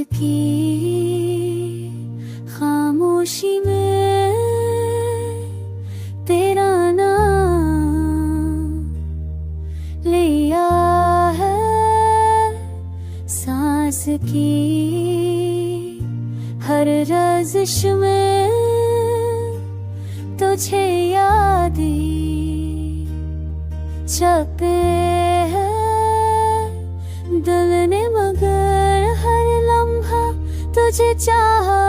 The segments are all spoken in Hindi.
की खामोशी में तेरा नाम लिया है। सांस की हर रज़िश में तुझे यादें छपे हैं दिल ने, मगर हर लम्हा तुझे चाहा।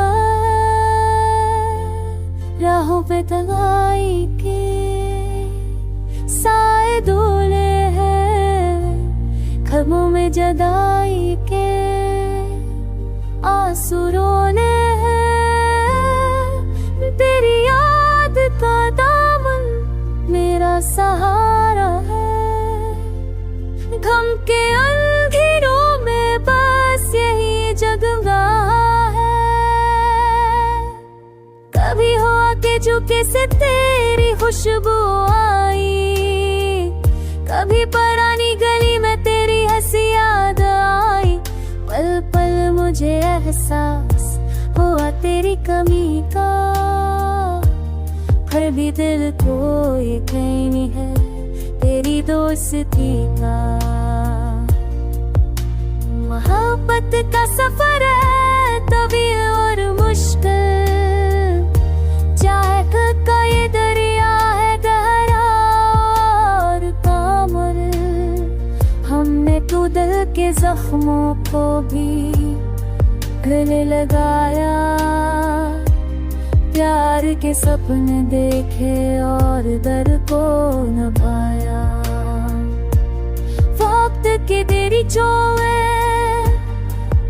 राहों पे तन्हाई के साए डोले हैं, ख्वाबों में जुदाई के आंसू रोने हैं। तेरी याद का दामन मेरा सहारा है, गम के अंधेरों में बस यही जगमगा है। कभी हो आके झुके से तेरी खुशबू आई, कभी पुरानी गली में तेरी हंसी याद आई। पल पल मुझे एहसास हुआ तेरी कमी का, फिर भी दिल को यकीन है तेरी दोस्ती का। मोहब्बत का सफर है तवील और मुश्किल, चाहे का ये दरिया है गहरा और कामुल। हमने तो दिल के जख्मों को भी गले लगाया, प्यार के सपने देखे और दर्द को न पाया। वक्त की तेरी चोवे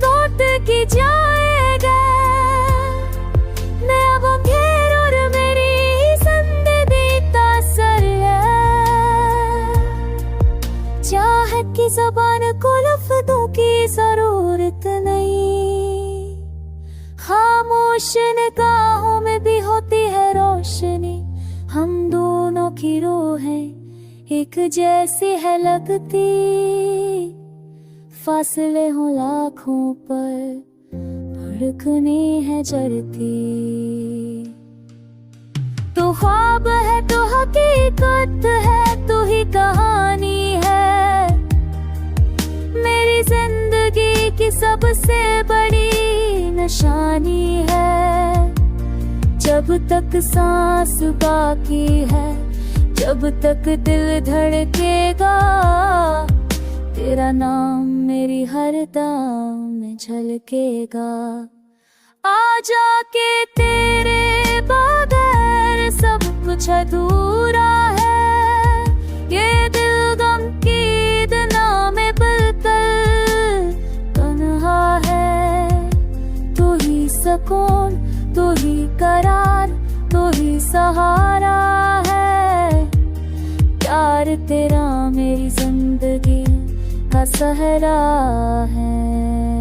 टूट की जाएगा, मैं अब अंधेर और मेरी जिंदगी तासर है। चाहत की ज़बान को लफ्ज़ों की जरूरत नहीं, खामोश निगाहों में भी होती है रोशनी। हम दोनों की रूहें एक जैसी है लगती, फासले हो लाखों पर धड़कने है जरती। तो ख्वाब है तो हकीकत है, तू ही कहानी है मेरी जिंदगी की सबसे बड़ी निशानी है। जब तक सांस बाकी है, जब तक दिल धड़केगा, तेरा नाम मेरी हर दाम में झलकेगा। आ जाके तेरे बगैर सब कुछ अधूरा है, ये दिल गम की दुनिया में बिल्कुल तन्हा है। तू ही सुकून, तू ही करार, तू ही सहारा है। प्यार तेरा मेरी जिंदगी का सहरा है।